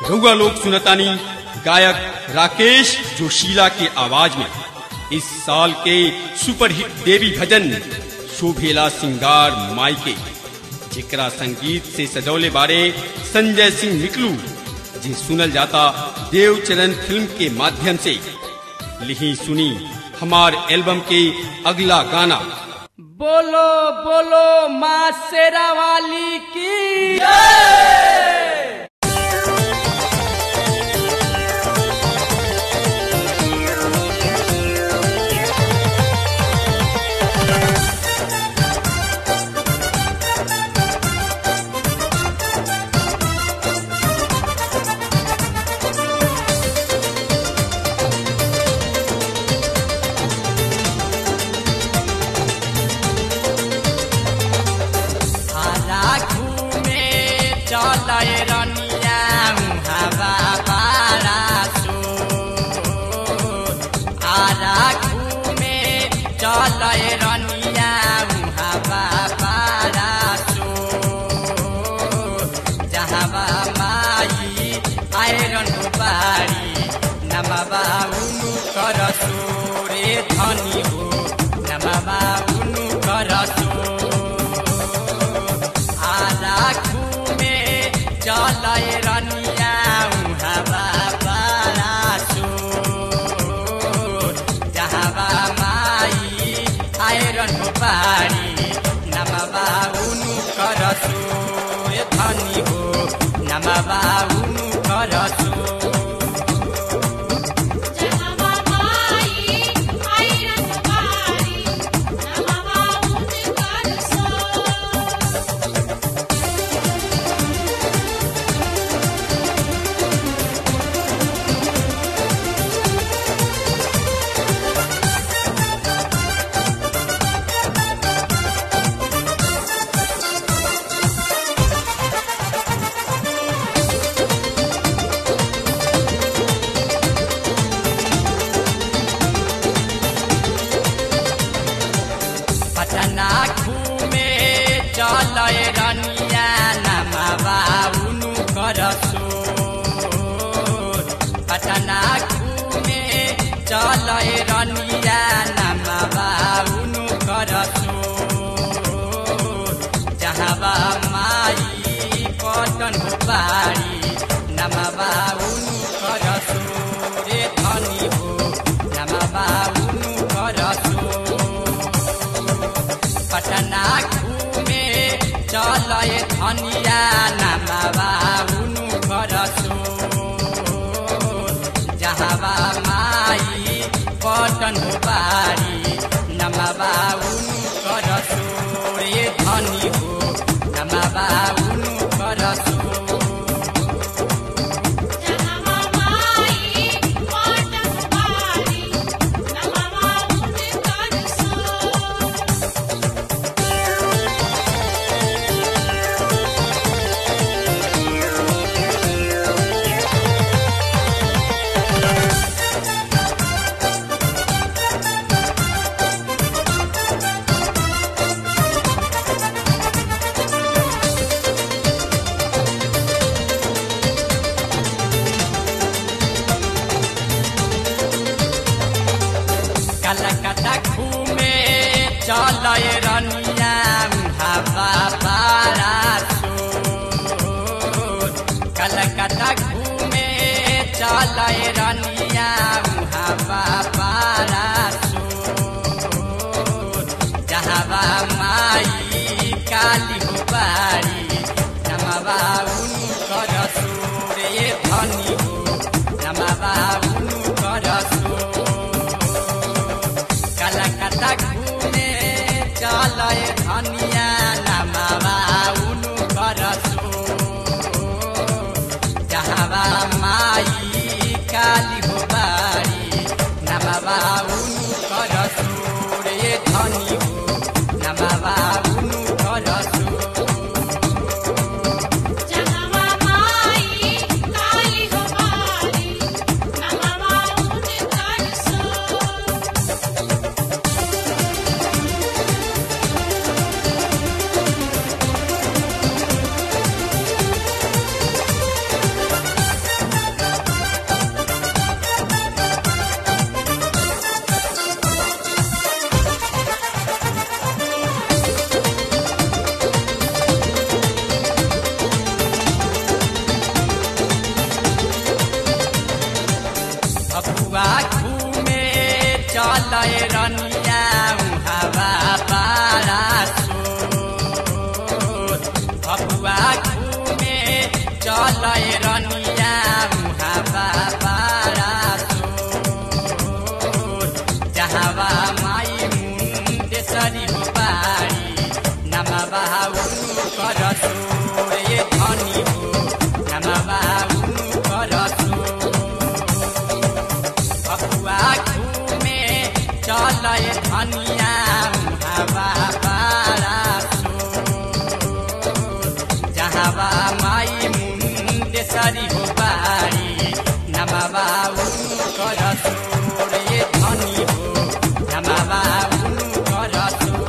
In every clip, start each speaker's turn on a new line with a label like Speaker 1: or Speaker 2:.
Speaker 1: रउआ लोग सुनतानी गायक राकेश जोशीला के आवाज में इस साल के सुपरहिट देवी भजन शोभेला सिंगार माई के, जिकरा संगीत से सजौले बारे संजय सिंह मिकलू, जे सुनल जाता देवचरण फिल्म के माध्यम से। लिही सुनी हमार एल्बम के अगला गाना।
Speaker 2: बोलो बोलो माँ शेरा वाली की जय।
Speaker 3: धनी हो नमवा उनु करसो आराखू में चलय रनिया हवा बारासो जहावा माई आयरन बाड़ी नमवा उनु करसो धनी हो नमवा उनु करसो चलय रनिया नमवा उनु करसो पटना घूमे चलय रनिया नमवा उनु करसो जहावा माई पटन बाड़ी नमवा उनु करसो रे धनी हो नमवा उनु करसो पटना चलय धनिया नमवा उनु करसो जहावा माई पटन बाड़ी नमवा उनु करसो रे धनी हो नमवा उनु करसो कलकत्ता घूमे चलय रनिया हवा बारासो कलकत्ता घूमे चलय रनिया हवा बारासो जहावा माई काली हो बाड़ी नमवा उनु करसो रे धनी हो नमवा उनु करसो कलकत्ता घूमे चलय धनिया नमवा उनु करसो जहावा माई काली हो बाड़ी नमवा उनु करसो रे धनी हो नमवा उनु करसो करसोर ये धनी हो नमवा उनु करसोर बबुआ घूमे चल ये धनिया हवा जहावा माई मुंडेश्वरी हो बारी नमवा उनु करसोर ये धनी हो नमवा उनु करसोर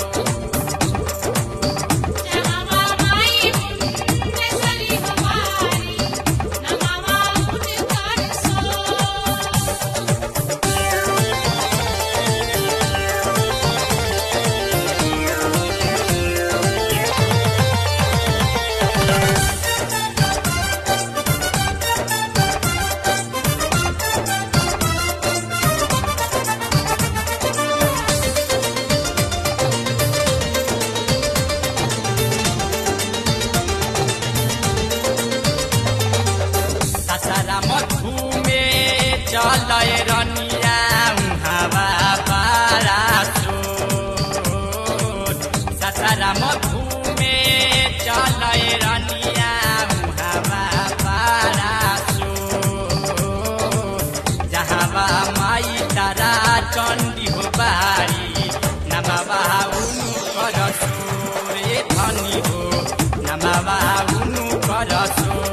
Speaker 3: चलय रनिया हवा पारासो ससाराम घूमे चलय रनिया हवा पारासो जहावा माई तारा चंडी हो बारी नमवा उनु करसोर ये धनी हो नमवा उनु करसोर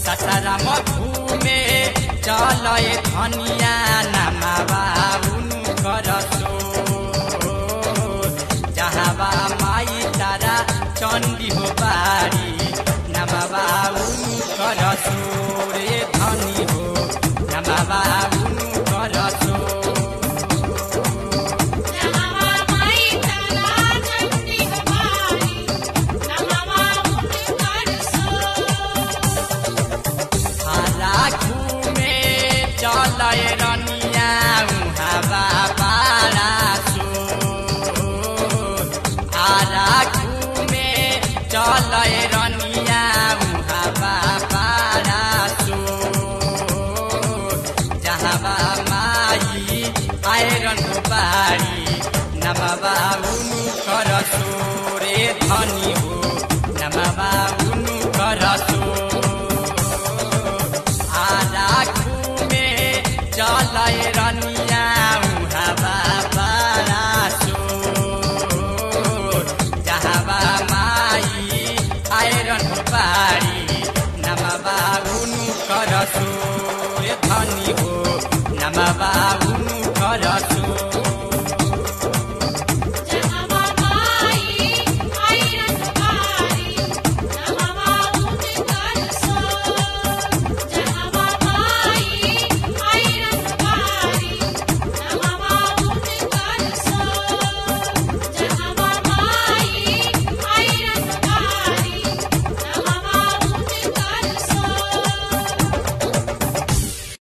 Speaker 3: ससाराम घूमे चलय धनिया नमवा उनु करसोर जहावा माई तारा चंडी हो बारी नमवा उनु करसोर ये धनी हो नमवा उनु करसोर चलय रनिया हवा पारासो आरा घूमे चलय रनिया हवा पारासो जहावा माई आयरन बारी नमवा उनु करसोर ये धनी हो नमवा उनु करसोर चलय रनिया हवा पारासो जहावा माई आयरन बारी नमवा उनु करसोर धनी हो नमवा उनु करसोर